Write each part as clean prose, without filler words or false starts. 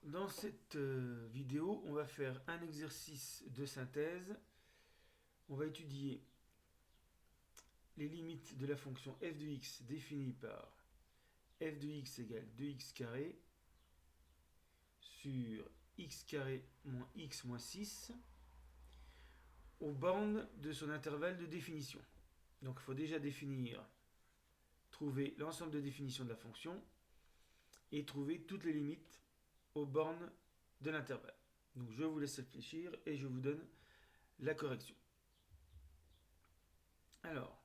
Dans cette vidéo, on va faire un exercice de synthèse. On va étudier les limites de la fonction f de x définie par f de x égale 2x carré sur x carré moins x moins 6 aux bornes de son intervalle de définition. Donc il faut déjà trouver l'ensemble de définitions de la fonction et trouver toutes les limites aux bornes de l'intervalle. Donc je vous laisse réfléchir et je vous donne la correction. Alors,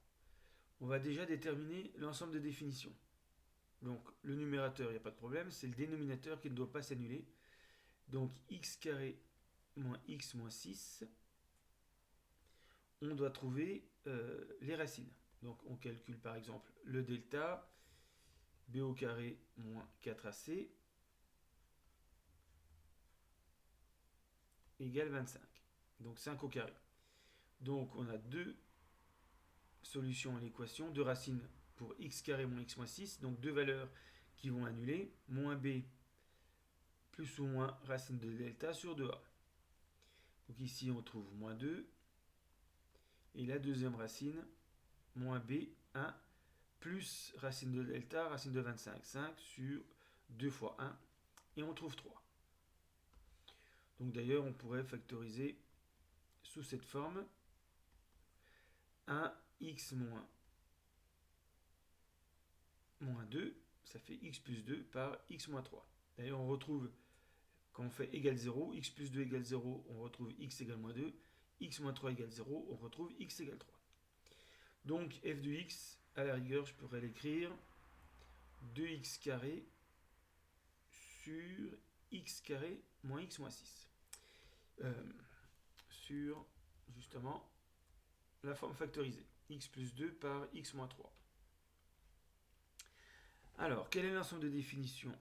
on va déjà déterminer l'ensemble de définitions. Donc le numérateur, il n'y a pas de problème, c'est le dénominateur qui ne doit pas s'annuler. Donc x carré moins x moins 6, on doit trouver les racines. Donc on calcule par exemple le delta, b au carré moins 4ac égale 25. Donc 5 au carré. Donc on a deux solutions à l'équation, deux racines pour x carré moins x moins 6, donc deux valeurs qui vont annuler, moins b plus ou moins racine de delta sur 2a. Donc ici on trouve moins 2, et la deuxième racine, moins b, 1, plus racine de delta, racine de 25, 5 sur 2 fois 1, et on trouve 3. Donc d'ailleurs on pourrait factoriser sous cette forme 1x moins 2, ça fait x plus 2 par x moins 3. D'ailleurs on retrouve, quand on fait égal 0, x plus 2 égale 0, on retrouve x égale moins 2, x moins 3 égale 0, on retrouve x égale 3. Donc f de x, à la rigueur, je pourrais l'écrire 2x carré sur x carré moins x moins 6. Sur, justement, la forme factorisée. X plus 2 par x moins 3. Alors, quel est l'ensemble de définition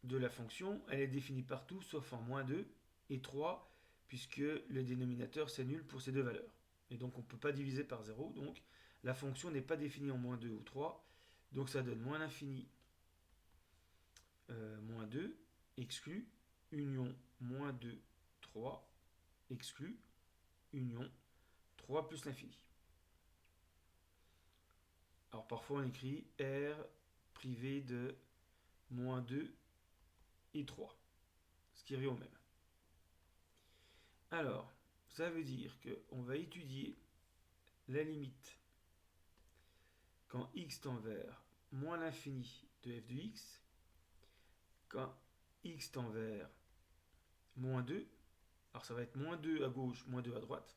de la fonction? Elle est définie partout, sauf en moins 2 et 3, puisque le dénominateur s'annule pour ces deux valeurs. Et donc, on ne peut pas diviser par 0. Donc, la fonction n'est pas définie en moins 2 ou 3. Donc, ça donne moins l'infini moins 2, exclu, union moins 2, 3, exclu, union 3 plus l'infini. Alors parfois on écrit R privé de moins 2 et 3, ce qui revient au même. Alors, ça veut dire qu'on va étudier la limite quand x tend vers moins l'infini de f de x, quand x tend vers moins 2, alors ça va être moins 2 à gauche, moins 2 à droite,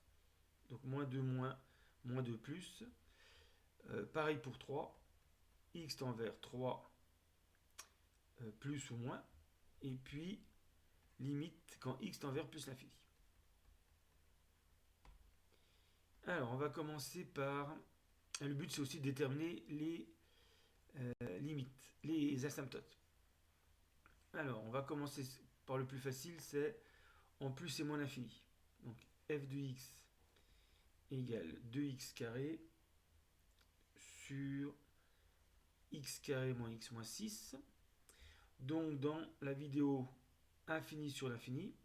donc moins 2 moins, moins 2 plus, pareil pour 3, x tend vers 3 plus ou moins, et puis limite quand x tend vers plus l'infini. Alors, on va commencer par... Le but, c'est aussi de déterminer les limites, les asymptotes. Alors, on va commencer par le plus facile, c'est en plus et moins l'infini. Donc, f de x égale 2x carré sur x carré moins x moins 6. Donc, dans la vidéo infini sur l'infini,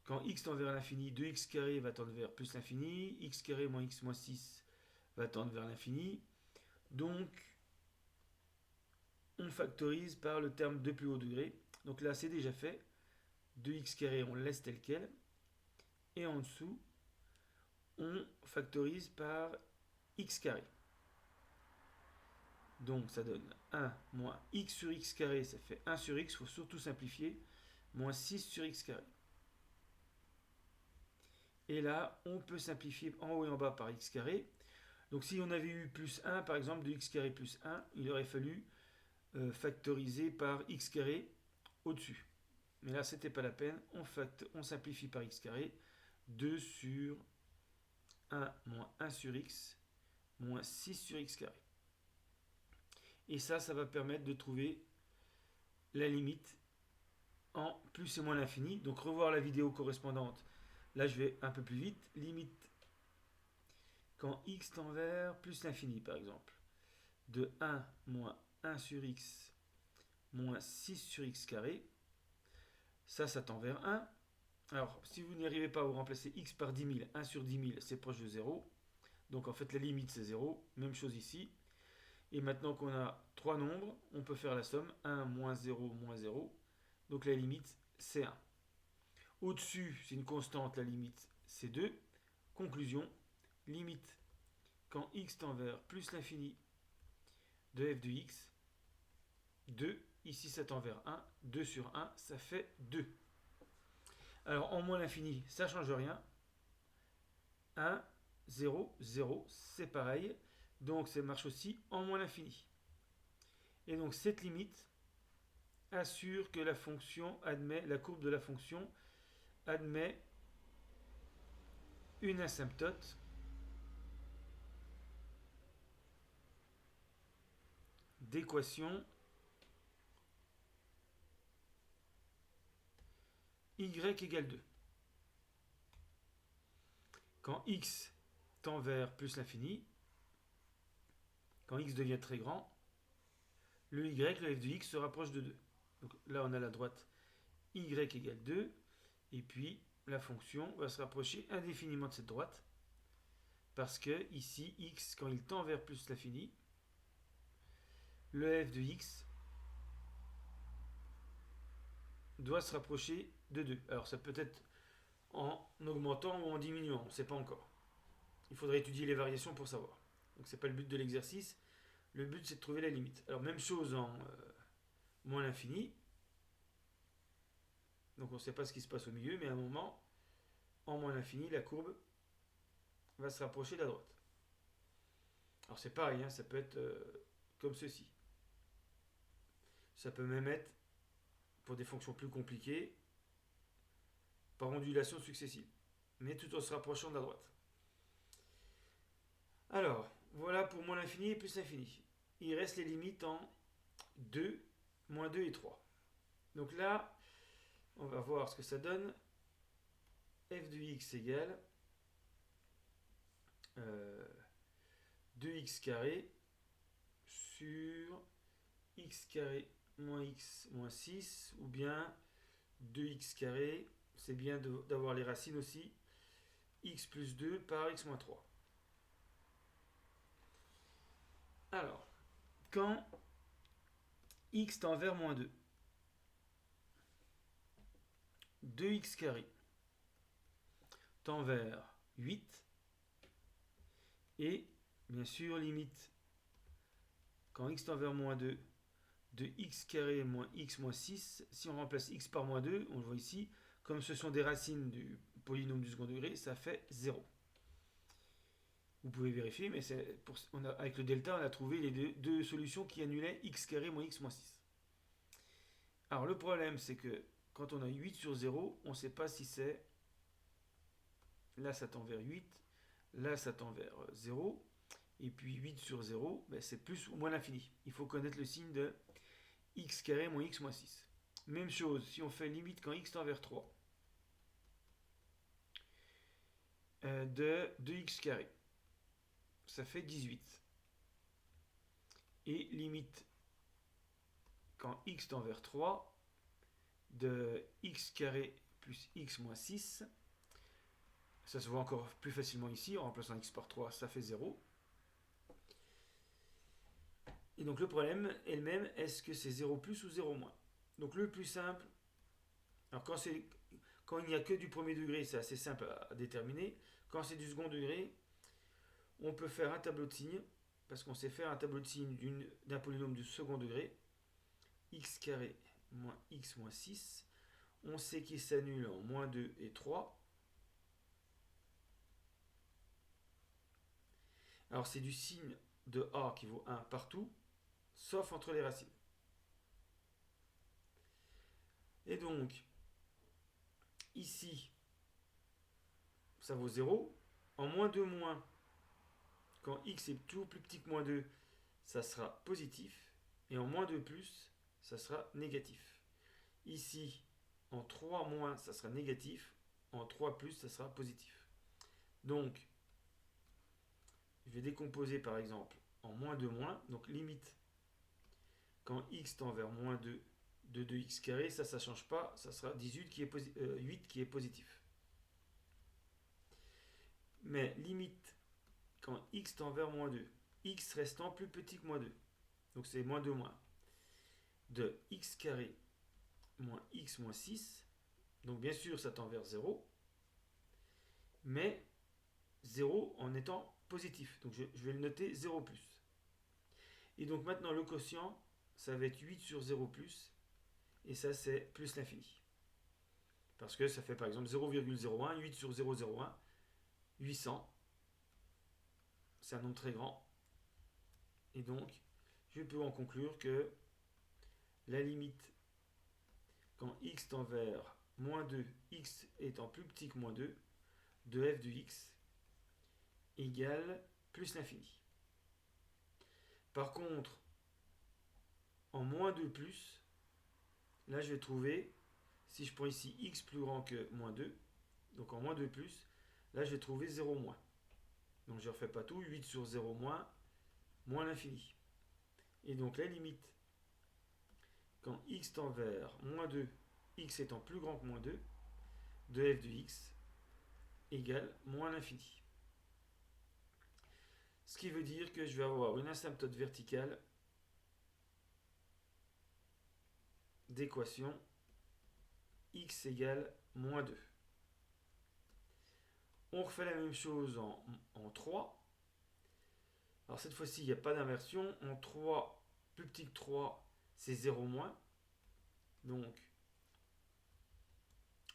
quand x tend vers l'infini, 2x carré va tendre vers plus l'infini, x carré moins x moins 6 va tendre vers l'infini. Donc, on factorise par le terme de plus haut degré. Donc là, c'est déjà fait. 2x carré, on le laisse tel quel. Et en dessous, on factorise par x carré. Donc ça donne 1 moins x sur x carré, ça fait 1 sur x, il faut surtout simplifier, moins 6 sur x carré. Et là, on peut simplifier en haut et en bas par x carré. Donc si on avait eu plus 1, par exemple, de x carré plus 1, il aurait fallu factoriser par x carré au-dessus. Mais là, c'était pas la peine. On simplifie par x carré. 2 sur 1 moins 1 sur x moins 6 sur x carré. Et ça va permettre de trouver la limite en plus et moins l'infini. Donc revoir la vidéo correspondante. Là, je vais un peu plus vite. Limite quand x tend vers plus l'infini, par exemple. De 1 moins 1 sur x moins 6 sur x carré. Ça tend vers 1. Alors, si vous n'y arrivez pas, vous remplacez x par 10 000. 1 sur 10 000, c'est proche de 0. Donc, en fait, la limite, c'est 0. Même chose ici. Et maintenant qu'on a trois nombres, on peut faire la somme. 1 moins 0 moins 0. Donc, la limite, c'est 1. Au-dessus, c'est une constante, la limite, c'est 2. Conclusion, limite quand x tend vers plus l'infini de f de x, 2. Ici, ça tend vers 1. 2 sur 1, ça fait 2. Alors, en moins l'infini, ça ne change rien. 1, 0, 0, c'est pareil. Donc, ça marche aussi en moins l'infini. Et donc, cette limite assure que la fonction admet, la courbe de la fonction admet une asymptote d'équation y égale 2. Quand x tend vers plus l'infini, quand x devient très grand, le y, le f de x se rapproche de 2. Donc là, on a la droite y égale 2, et puis la fonction va se rapprocher indéfiniment de cette droite, parce que ici, x, quand il tend vers plus l'infini, le f de x doit se rapprocher de 2. Alors ça peut être en augmentant ou en diminuant, on ne sait pas encore. Il faudrait étudier les variations pour savoir. Donc c'est pas le but de l'exercice. Le but c'est de trouver la limite. Alors même chose en moins l'infini. Donc on ne sait pas ce qui se passe au milieu, mais à un moment, en moins l'infini, la courbe va se rapprocher de la droite. Alors c'est pareil, hein, ça peut être comme ceci. Ça peut même être, pour des fonctions plus compliquées, par ondulation successive, mais tout en se rapprochant de la droite. Alors, voilà pour moins l'infini et plus l'infini. Il reste les limites en 2, moins 2 et 3. Donc là, on va voir ce que ça donne. F de x égale 2x carré sur x carré moins x moins 6, ou bien 2x carré, c'est bien d'avoir les racines aussi, x plus 2 par x moins 3. Alors, quand x tend vers moins 2, 2x carré tend vers 8, et bien sûr limite quand x tend vers moins 2 de x carré moins x moins 6, si on remplace x par moins 2, on le voit ici, comme ce sont des racines du polynôme du second degré, ça fait 0. Vous pouvez vérifier, mais avec le delta, on a trouvé les deux solutions qui annulaient x carré moins x moins 6. Alors le problème, c'est que quand on a 8 sur 0, on ne sait pas si c'est... Là, ça tend vers 8, là, ça tend vers 0, et puis 8 sur 0, ben, c'est plus ou moins l'infini. Il faut connaître le signe de x carré moins x moins 6. Même chose, si on fait limite quand x tend vers 3, de 2x carré, ça fait 18. Et limite quand x tend vers 3, de x carré plus x moins 6, ça se voit encore plus facilement ici, en remplaçant x par 3, ça fait 0. Et donc le problème est le même, est-ce que c'est 0 plus ou 0 moins? Donc le plus simple, alors quand il n'y a que du premier degré, c'est assez simple à déterminer. Quand c'est du second degré, on peut faire un tableau de signes, parce qu'on sait faire un tableau de signes d'un polynôme du second degré, x carré moins x moins 6. On sait qu'il s'annule en moins 2 et 3. Alors c'est du signe de A qui vaut 1 partout, sauf entre les racines. Et donc, ici, ça vaut 0. En moins 2 moins, quand x est toujours plus petit que moins 2, ça sera positif. Et en moins 2 plus, ça sera négatif. Ici, en 3 moins, ça sera négatif. En 3 plus, ça sera positif. Donc, je vais décomposer par exemple en moins 2 moins. Donc limite, quand x tend vers moins 2 de 2x carré, ça ne change pas, ça sera 8 qui est positif. Mais limite, quand x tend vers moins 2, x restant plus petit que moins 2, donc c'est moins 2 moins, de x carré moins x moins 6, donc bien sûr ça tend vers 0, mais 0 en étant positif, donc je vais le noter 0 plus. Et donc maintenant le quotient, ça va être 8 sur 0 plus, et ça c'est plus l'infini. Parce que ça fait par exemple 0,01, 8 sur 0,01, 800. C'est un nombre très grand. Et donc, je peux en conclure que la limite, quand x tend vers moins 2, x étant plus petit que moins 2, de f de x égale plus l'infini. Par contre, en moins 2 plus, là je vais trouver, si je prends ici x plus grand que moins 2, donc en moins 2 plus, là je vais trouver 0 moins. Donc je ne refais pas tout, 8 sur 0 moins, moins l'infini. Et donc la limite, quand x tend vers moins 2, x étant plus grand que moins 2, de f de x égale moins l'infini. Ce qui veut dire que je vais avoir une asymptote verticale d'équation x égale moins 2. On refait la même chose en 3. Alors cette fois-ci, il n'y a pas d'inversion. En 3, plus petit que 3, c'est 0 moins. Donc,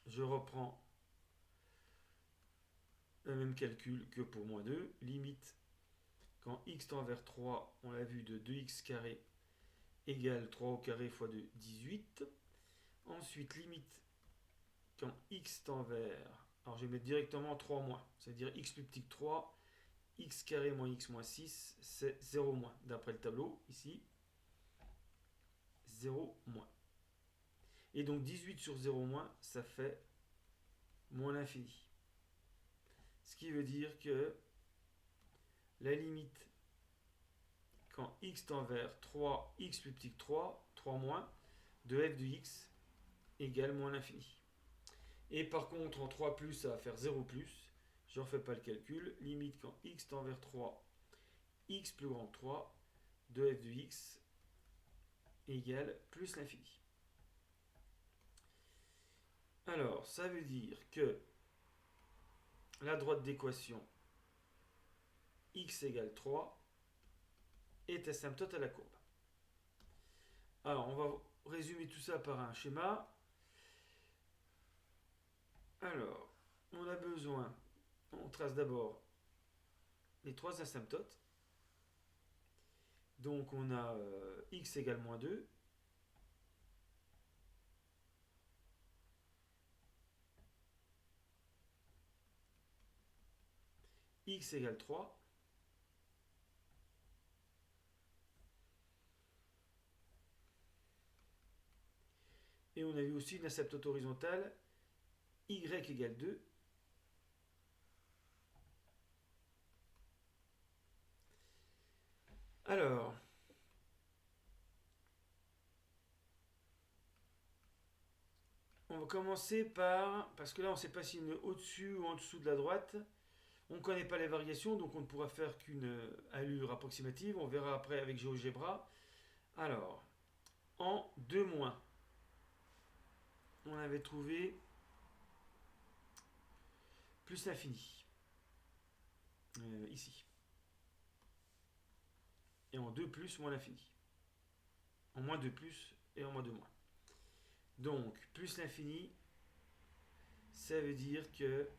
je reprends le même calcul que pour moins 2. Limite, quand x tend vers 3, on l'a vu, de 2x carré égale 3 au carré fois 2, 18. Ensuite, limite, quand x tend vers... Alors, je vais mettre directement 3 moins. C'est-à-dire x plus petit que 3, x carré moins x moins 6, c'est 0 moins. D'après le tableau, ici, 0 moins. Et donc, 18 sur 0 moins, ça fait moins l'infini. Ce qui veut dire que la limite, quand x tend vers 3, x plus petit que 3, 3 moins, de f de x égale moins l'infini. Et par contre, en 3 plus, ça va faire 0 plus. Je ne refais pas le calcul. Limite, quand x tend vers 3, x plus grand que 3, de f de x égale plus l'infini. Alors, ça veut dire que la droite d'équation x égale 3 est asymptote à la courbe. Alors, on va résumer tout ça par un schéma. Alors, on a besoin, on trace d'abord les trois asymptotes. Donc, on a x égale moins 2. X égale 3. Et on a vu aussi une asymptote horizontale, y égale 2. Alors, on va commencer par, parce que là on ne sait pas si on est au-dessus ou en dessous de la droite. On ne connaît pas les variations, donc on ne pourra faire qu'une allure approximative. On verra après avec GeoGebra. Alors, en 2 moins, on avait trouvé plus l'infini. Ici. Et en 2 plus, moins l'infini. En moins 2 plus et en moins 2 moins. Donc, plus l'infini, ça veut dire que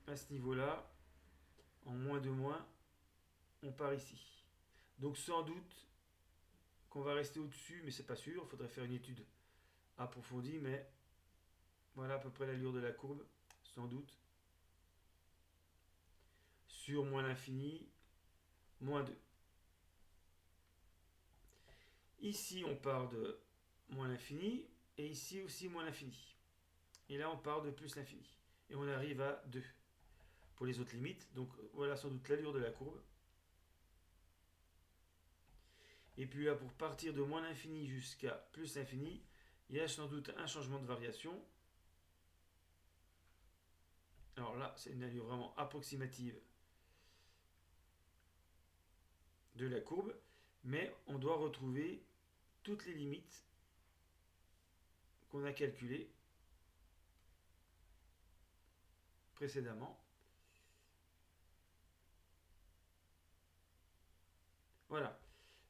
à ce niveau-là, en moins 2 moins, on part ici. Donc sans doute qu'on va rester au-dessus, mais c'est pas sûr, il faudrait faire une étude approfondie, mais voilà à peu près l'allure de la courbe, sans doute. Sur moins l'infini, moins 2. Ici, on part de moins l'infini, et ici aussi moins l'infini. Et là, on part de plus l'infini. Et on arrive à 2 pour les autres limites. Donc voilà sans doute l'allure de la courbe. Et puis là, pour partir de moins l'infini jusqu'à plus l'infini, il y a sans doute un changement de variation. Alors là, c'est une allure vraiment approximative de la courbe, mais on doit retrouver toutes les limites qu'on a calculées précédemment. Voilà.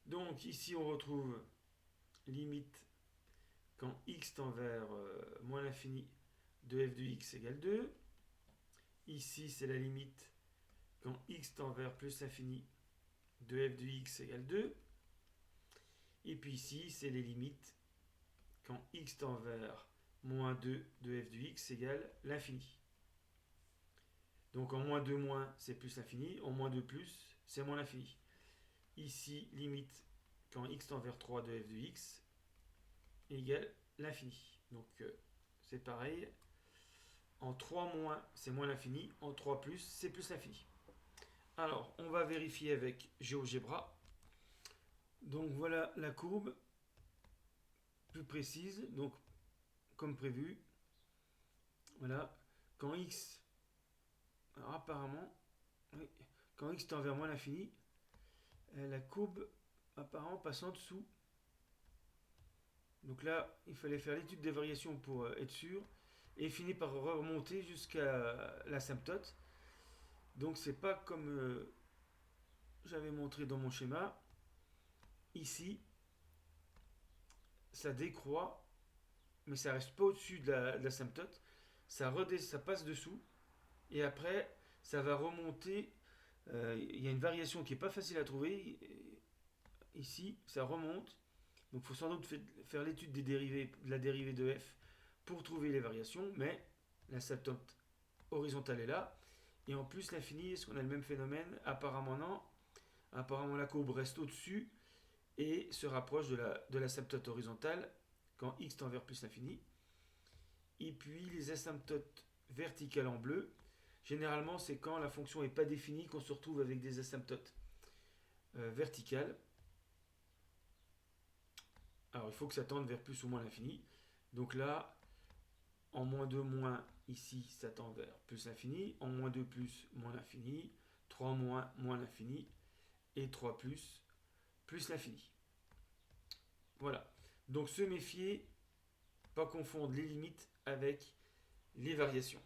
Donc ici, on retrouve limite quand x tend vers moins l'infini de f de x égale 2. Ici, c'est la limite quand x tend vers plus l'infini de f de x égale 2. Et puis ici, c'est les limites quand x tend vers moins 2 de f de x égale l'infini. Donc en moins 2 moins, c'est plus l'infini. En moins 2 plus, c'est moins l'infini. Ici, limite quand x tend vers 3 de f de x égale l'infini. Donc c'est pareil. En 3 moins, c'est moins l'infini. En 3 plus, c'est plus l'infini. Alors, on va vérifier avec GeoGebra. Donc voilà la courbe plus précise. Donc, comme prévu, voilà, quand x, alors apparemment, oui, quand x tend vers moins l'infini, la courbe apparemment passe en dessous. Donc là, il fallait faire l'étude des variations pour être sûr, et finit par remonter jusqu'à l'asymptote. Donc c'est pas comme j'avais montré dans mon schéma. Ici, ça décroît, mais ça reste pas au-dessus de l'asymptote. Ça passe dessous, et après, ça va remonter. Il y a une variation qui est pas facile à trouver. Ici, ça remonte. Donc il faut sans doute faire l'étude des dérivés, de la dérivée de f pour trouver les variations, mais l'asymptote horizontale est là. Et en plus, l'infini, est-ce qu'on a le même phénomène? Apparemment non. Apparemment la courbe reste au-dessus et se rapproche de l'asymptote horizontale quand x tend vers plus l'infini. Et puis les asymptotes verticales en bleu, généralement c'est quand la fonction n'est pas définie qu'on se retrouve avec des asymptotes verticales. Alors il faut que ça tende vers plus ou moins l'infini. Donc là, en moins 2 moins, ici ça tend vers plus l'infini. En moins 2 plus, moins l'infini. 3 moins, moins l'infini. Et 3 plus l'infini. Voilà. Donc se méfier, pas confondre les limites avec les variations.